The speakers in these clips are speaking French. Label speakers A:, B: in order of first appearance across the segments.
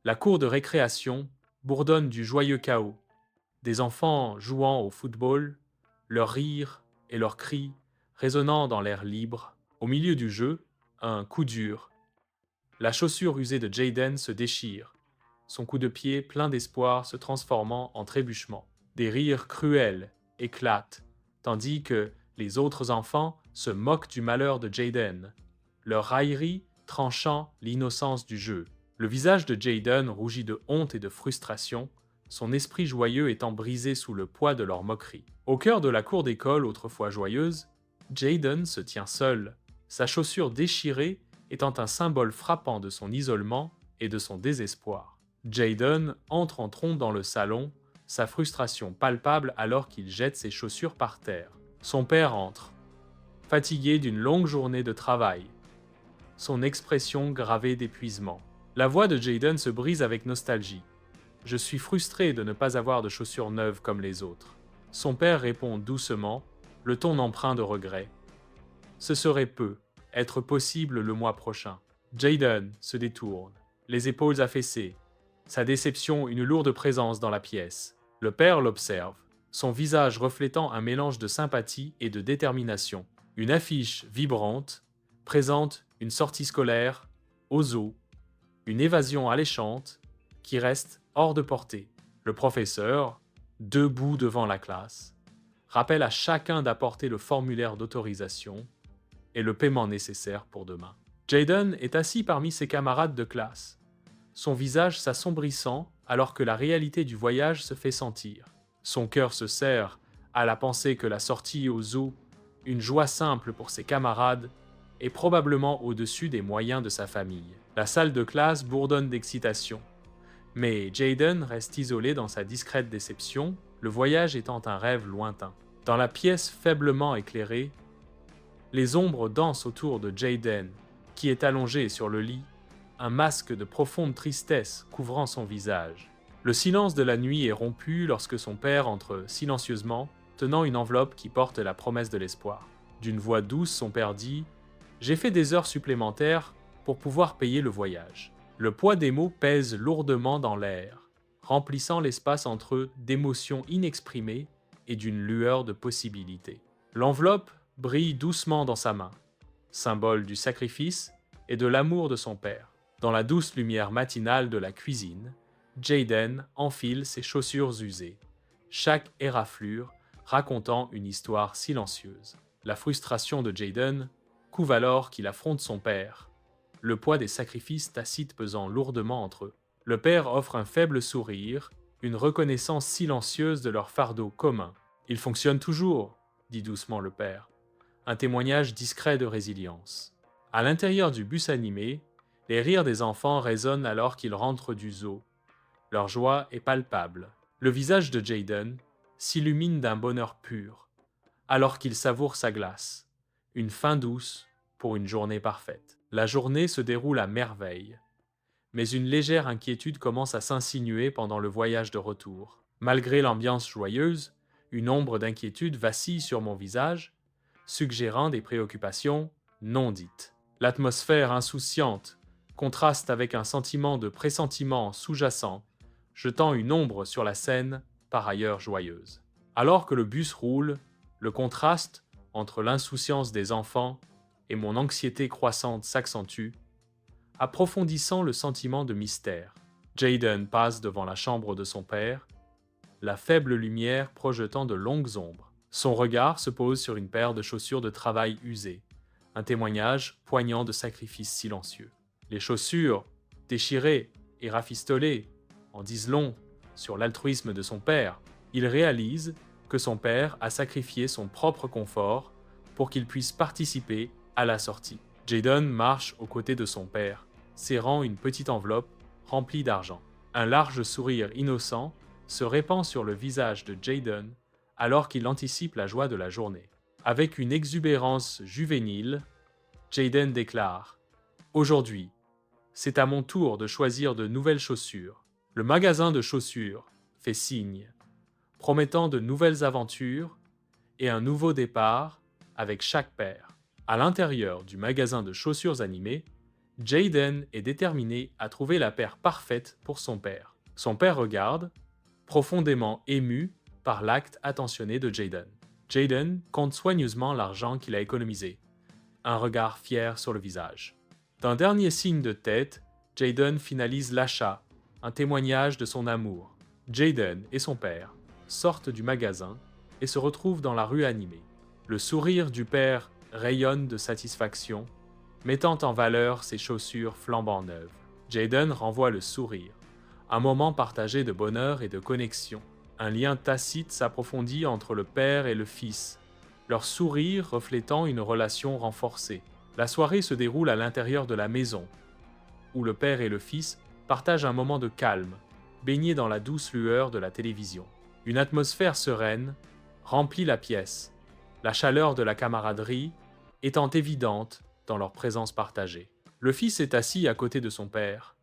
A: La cour de récréation bourdonne du joyeux chaos, des enfants jouant au football, leurs rires et leurs cris résonnant dans l'air libre. Au milieu du jeu, un coup dur. La chaussure usée de Jaden se déchire, son coup de pied plein d'espoir se transformant en trébuchement. Des rires cruels éclatent, tandis que les autres enfants se moquent du malheur de Jaden, leur raillerie tranchant l'innocence du jeu. Le visage de Jaden rougit de honte et de frustration, son esprit joyeux étant brisé sous le poids de leur moquerie. Au cœur de la cour d'école autrefois joyeuse, Jaden se tient seul, sa chaussure déchirée étant un symbole frappant de son isolement et de son désespoir. Jaden entre en trompe dans le salon, sa frustration palpable alors qu'il jette ses chaussures par terre. Son père entre, fatigué d'une longue journée de travail, son expression gravée d'épuisement. La voix de Jaden se brise avec nostalgie. Je suis frustré de ne pas avoir de chaussures neuves comme les autres. Son père répond doucement, le ton empreint de regret. Ce serait peu, être possible le mois prochain. Jaden se détourne, les épaules affaissées, sa déception une lourde présence dans la pièce. Le père l'observe, son visage reflétant un mélange de sympathie et de détermination. Une affiche vibrante présente une sortie scolaire, au zoo, une évasion alléchante qui reste hors de portée. Le professeur, debout devant la classe, rappelle à chacun d'apporter le formulaire d'autorisation et le paiement nécessaire pour demain. Jaden est assis parmi ses camarades de classe, son visage s'assombrissant alors que la réalité du voyage se fait sentir. Son cœur se serre à la pensée que la sortie au zoo, une joie simple pour ses camarades, est probablement au-dessus des moyens de sa famille. La salle de classe bourdonne d'excitation, mais Jaden reste isolé dans sa discrète déception, le voyage étant un rêve lointain. Dans la pièce faiblement éclairée, les ombres dansent autour de Jaden, qui est allongé sur le lit, un masque de profonde tristesse couvrant son visage. Le silence de la nuit est rompu lorsque son père entre silencieusement, tenant une enveloppe qui porte la promesse de l'espoir. D'une voix douce, son père dit « J'ai fait des heures supplémentaires pour pouvoir payer le voyage. » Le poids des mots pèse lourdement dans l'air, remplissant l'espace entre eux d'émotions inexprimées et d'une lueur de possibilités. L'enveloppe brille doucement dans sa main, symbole du sacrifice et de l'amour de son père. Dans la douce lumière matinale de la cuisine, Jaden enfile ses chaussures usées, chaque éraflure racontant une histoire silencieuse. La frustration de Jaden couve alors qu'il affronte son père, le poids des sacrifices tacites pesant lourdement entre eux. Le père offre un faible sourire, une reconnaissance silencieuse de leur fardeau commun. « Il fonctionne toujours », dit doucement le père, un témoignage discret de résilience. À l'intérieur du bus animé, les rires des enfants résonnent alors qu'ils rentrent du zoo. Leur joie est palpable. Le visage de Jaden s'illumine d'un bonheur pur, alors qu'il savoure sa glace. Une fin douce pour une journée parfaite. La journée se déroule à merveille, mais une légère inquiétude commence à s'insinuer pendant le voyage de retour. Malgré l'ambiance joyeuse, une ombre d'inquiétude vacille sur mon visage, suggérant des préoccupations non dites. L'atmosphère insouciante contraste avec un sentiment de pressentiment sous-jacent, jetant une ombre sur la scène, par ailleurs joyeuse. Alors que le bus roule, le contraste entre l'insouciance des enfants et mon anxiété croissante s'accentue, approfondissant le sentiment de mystère. Jaden passe devant la chambre de son père, la faible lumière projetant de longues ombres. Son regard se pose sur une paire de chaussures de travail usées, un témoignage poignant de sacrifices silencieux. Les chaussures, déchirées et rafistolées, en disent long sur l'altruisme de son père. Il réalise que son père a sacrifié son propre confort pour qu'il puisse participer à la sortie. Jaden marche aux côtés de son père, serrant une petite enveloppe remplie d'argent. Un large sourire innocent se répand sur le visage de Jaden alors qu'il anticipe la joie de la journée. Avec une exubérance juvénile, Jaden déclare « Aujourd'hui, c'est à mon tour de choisir de nouvelles chaussures. » Le magasin de chaussures fait signe, promettant de nouvelles aventures et un nouveau départ avec chaque paire. À l'intérieur du magasin de chaussures animées, Jaden est déterminé à trouver la paire parfaite pour son père. Son père regarde, profondément ému par l'acte attentionné de Jaden. Jaden compte soigneusement l'argent qu'il a économisé, un regard fier sur le visage. D'un dernier signe de tête, Jaden finalise l'achat, un témoignage de son amour. Jaden et son père sortent du magasin et se retrouvent dans la rue animée. Le sourire du père rayonne de satisfaction, mettant en valeur ses chaussures flambant neuves. Jaden renvoie le sourire, un moment partagé de bonheur et de connexion. Un lien tacite s'approfondit entre le père et le fils, leur sourire reflétant une relation renforcée. La soirée se déroule à l'intérieur de la maison, où le père et le fils partagent un moment de calme, baigné dans la douce lueur de la télévision. Une atmosphère sereine remplit la pièce, la chaleur de la camaraderie étant évidente dans leur présence partagée. Le fils est assis à côté de son père,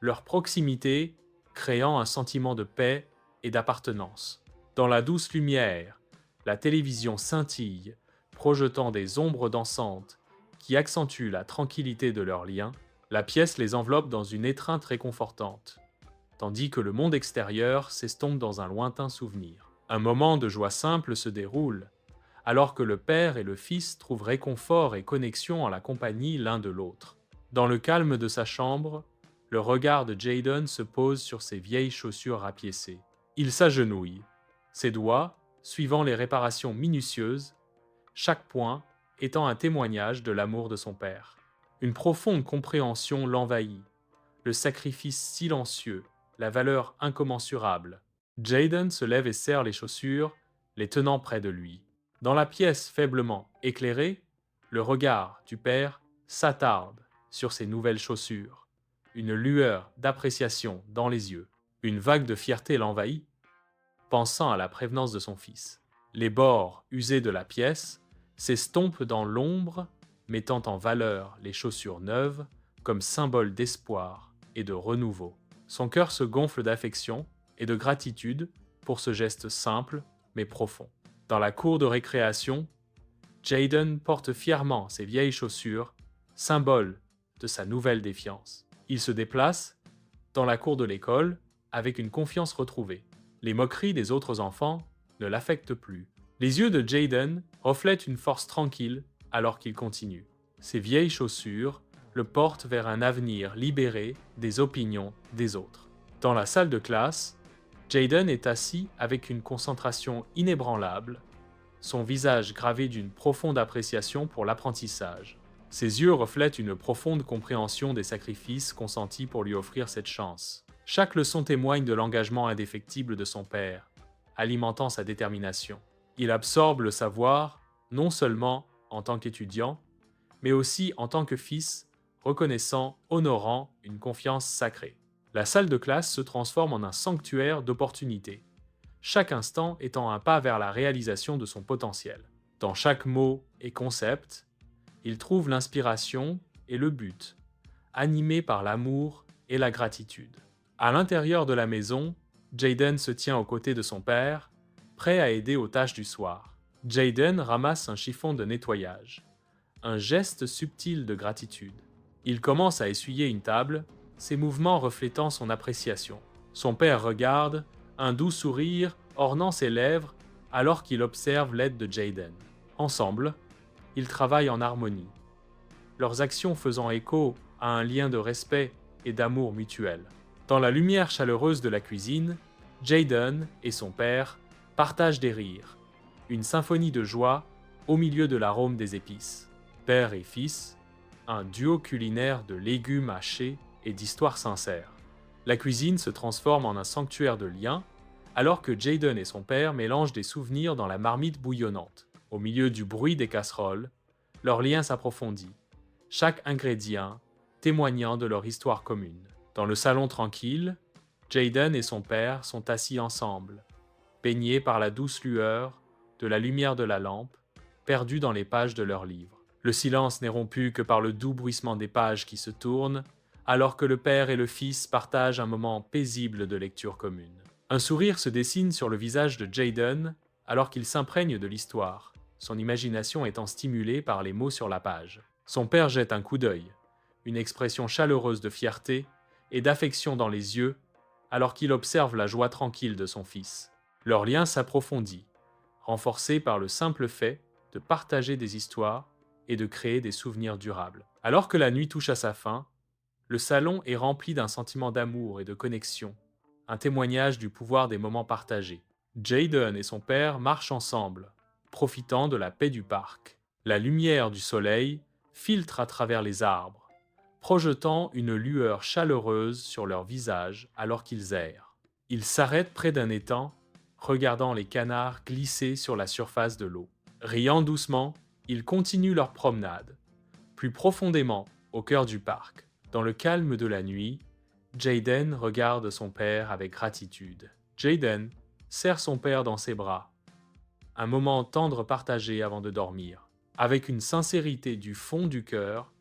A: leur proximité créant un sentiment de paix et d'appartenance. Dans la douce lumière, la télévision scintille, projetant des ombres dansantes qui accentuent la tranquillité de leur lien. La pièce les enveloppe dans une étreinte réconfortante, tandis que le monde extérieur s'estompe dans un lointain souvenir. Un moment de joie simple se déroule, alors que le père et le fils trouvent réconfort et connexion en la compagnie l'un de l'autre. Dans le calme de sa chambre, le regard de Jaden se pose sur ses vieilles chaussures rapiécées. Il s'agenouille, ses doigts suivant les réparations minutieuses, chaque point étant un témoignage de l'amour de son père. Une profonde compréhension l'envahit, le sacrifice silencieux, la valeur incommensurable. Jaden se lève et serre les chaussures, les tenant près de lui. Dans la pièce faiblement éclairée, le regard du père s'attarde sur ses nouvelles chaussures. Une lueur d'appréciation dans les yeux. Une vague de fierté l'envahit, pensant à la prévenance de son fils. Les bords usés de la pièce s'estompent dans l'ombre, mettant en valeur les chaussures neuves comme symbole d'espoir et de renouveau. Son cœur se gonfle d'affection et de gratitude pour ce geste simple mais profond. Dans la cour de récréation, Jaden porte fièrement ses vieilles chaussures, symbole de sa nouvelle défiance. Il se déplace dans la cour de l'école avec une confiance retrouvée. Les moqueries des autres enfants ne l'affectent plus. Les yeux de Jaden reflètent une force tranquille alors qu'il continue. Ses vieilles chaussures le portent vers un avenir libéré des opinions des autres. Dans la salle de classe, Jaden est assis avec une concentration inébranlable, son visage gravé d'une profonde appréciation pour l'apprentissage. Ses yeux reflètent une profonde compréhension des sacrifices consentis pour lui offrir cette chance. Chaque leçon témoigne de l'engagement indéfectible de son père, alimentant sa détermination. Il absorbe le savoir, non seulement en tant qu'étudiant, mais aussi en tant que fils, reconnaissant, honorant une confiance sacrée. La salle de classe se transforme en un sanctuaire d'opportunités, chaque instant étant un pas vers la réalisation de son potentiel. Dans chaque mot et concept, il trouve l'inspiration et le but, animé par l'amour et la gratitude. À l'intérieur de la maison, Jaden se tient aux côtés de son père, prêt à aider aux tâches du soir. Jaden ramasse un chiffon de nettoyage, un geste subtil de gratitude. Il commence à essuyer une table, ses mouvements reflétant son appréciation. Son père regarde, un doux sourire ornant ses lèvres alors qu'il observe l'aide de Jaden. Ensemble, ils travaillent en harmonie, leurs actions faisant écho à un lien de respect et d'amour mutuel. Dans la lumière chaleureuse de la cuisine, Jaden et son père partagent des rires, une symphonie de joie au milieu de l'arôme des épices. Père et fils, un duo culinaire de légumes hachés et d'histoires sincères. La cuisine se transforme en un sanctuaire de liens, alors que Jaden et son père mélangent des souvenirs dans la marmite bouillonnante. Au milieu du bruit des casseroles, leur lien s'approfondit, chaque ingrédient témoignant de leur histoire commune. Dans le salon tranquille, Jaden et son père sont assis ensemble, baignés par la douce lueur de la lumière de la lampe, perdus dans les pages de leurs livres. Le silence n'est rompu que par le doux bruissement des pages qui se tournent, alors que le père et le fils partagent un moment paisible de lecture commune. Un sourire se dessine sur le visage de Jaden alors qu'il s'imprègne de l'histoire, son imagination étant stimulée par les mots sur la page. Son père jette un coup d'œil, une expression chaleureuse de fierté et d'affection dans les yeux, alors qu'il observe la joie tranquille de son fils. Leur lien s'approfondit, renforcé par le simple fait de partager des histoires et de créer des souvenirs durables. Alors que la nuit touche à sa fin, le salon est rempli d'un sentiment d'amour et de connexion, un témoignage du pouvoir des moments partagés. Jaden et son père marchent ensemble, profitant de la paix du parc. La lumière du soleil filtre à travers les arbres, projetant une lueur chaleureuse sur leurs visages alors qu'ils errent. Ils s'arrêtent près d'un étang, regardant les canards glisser sur la surface de l'eau. Riant doucement, ils continuent leur promenade, plus profondément au cœur du parc. Dans le calme de la nuit, Jaden regarde son père avec gratitude. Jaden serre son père dans ses bras, un moment tendre partagé avant de dormir. Avec une sincérité du fond du cœur,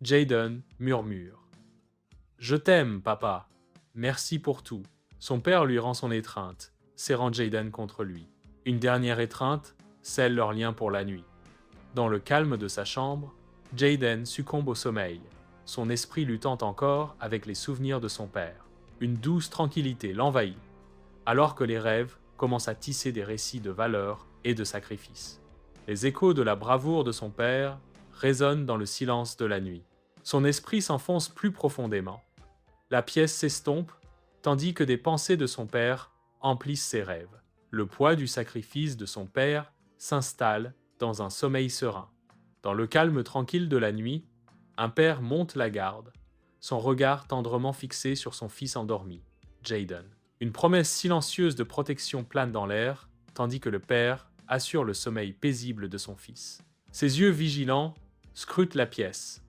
A: Jaden murmure « Je t'aime, papa. Merci pour tout. » Son père lui rend son étreinte, serrant Jaden contre lui. Une dernière étreinte scelle leur lien pour la nuit. Dans le calme de sa chambre, Jaden succombe au sommeil, son esprit luttant encore avec les souvenirs de son père. Une douce tranquillité l'envahit, alors que les rêves commencent à tisser des récits de valeur et de sacrifice. Les échos de la bravoure de son père résonnent dans le silence de la nuit. Son esprit s'enfonce plus profondément. La pièce s'estompe, tandis que des pensées de son père emplissent ses rêves. Le poids du sacrifice de son père s'installe dans un sommeil serein. Dans le calme tranquille de la nuit, un père monte la garde, son regard tendrement fixé sur son fils endormi, Jaden. Une promesse silencieuse de protection plane dans l'air, tandis que le père assure le sommeil paisible de son fils. Ses yeux vigilants scrutent la pièce,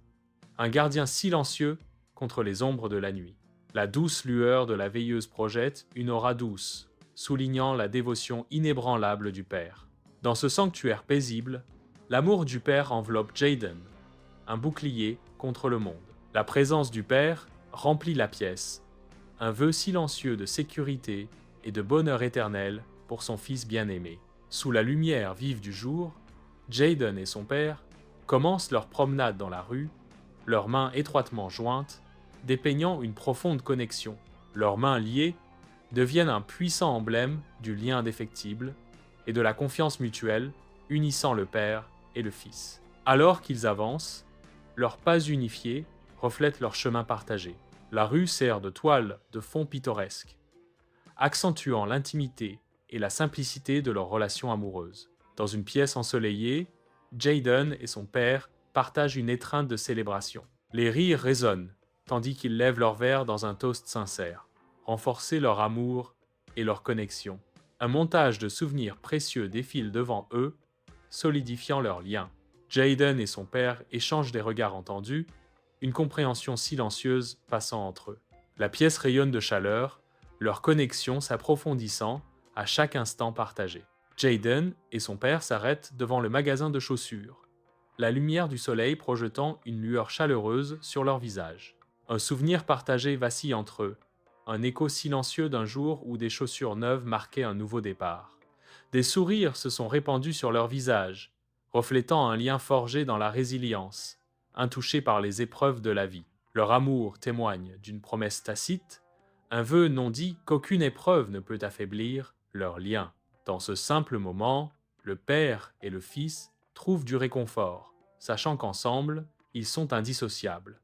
A: un gardien silencieux contre les ombres de la nuit. La douce lueur de la veilleuse projette une aura douce, soulignant la dévotion inébranlable du père. Dans ce sanctuaire paisible, l'amour du père enveloppe Jaden, un bouclier contre le monde. La présence du père remplit la pièce, un vœu silencieux de sécurité et de bonheur éternel pour son fils bien-aimé. Sous la lumière vive du jour, Jaden et son père commencent leur promenade dans la rue, leurs mains étroitement jointes, dépeignant une profonde connexion. Leurs mains liées deviennent un puissant emblème du lien indéfectible et de la confiance mutuelle unissant le père et le fils. Alors qu'ils avancent, leurs pas unifiés reflètent leur chemin partagé. La rue sert de toile de fond pittoresque, accentuant l'intimité et la simplicité de leur relation amoureuse. Dans une pièce ensoleillée, Jaden et son père partagent une étreinte de célébration. Les rires résonnent, tandis qu'ils lèvent leur verre dans un toast sincère, renforcer leur amour et leur connexion. Un montage de souvenirs précieux défile devant eux, solidifiant leur lien. Jaden et son père échangent des regards entendus, une compréhension silencieuse passant entre eux. La pièce rayonne de chaleur, leur connexion s'approfondissant à chaque instant partagé. Jaden et son père s'arrêtent devant le magasin de chaussures, la lumière du soleil projetant une lueur chaleureuse sur leur visage. Un souvenir partagé vacille entre eux, un écho silencieux d'un jour où des chaussures neuves marquaient un nouveau départ. Des sourires se sont répandus sur leurs visages, reflétant un lien forgé dans la résilience, intouché par les épreuves de la vie. Leur amour témoigne d'une promesse tacite, un vœu non dit qu'aucune épreuve ne peut affaiblir leur lien. Dans ce simple moment, le père et le fils trouvent du réconfort, sachant qu'ensemble, ils sont indissociables.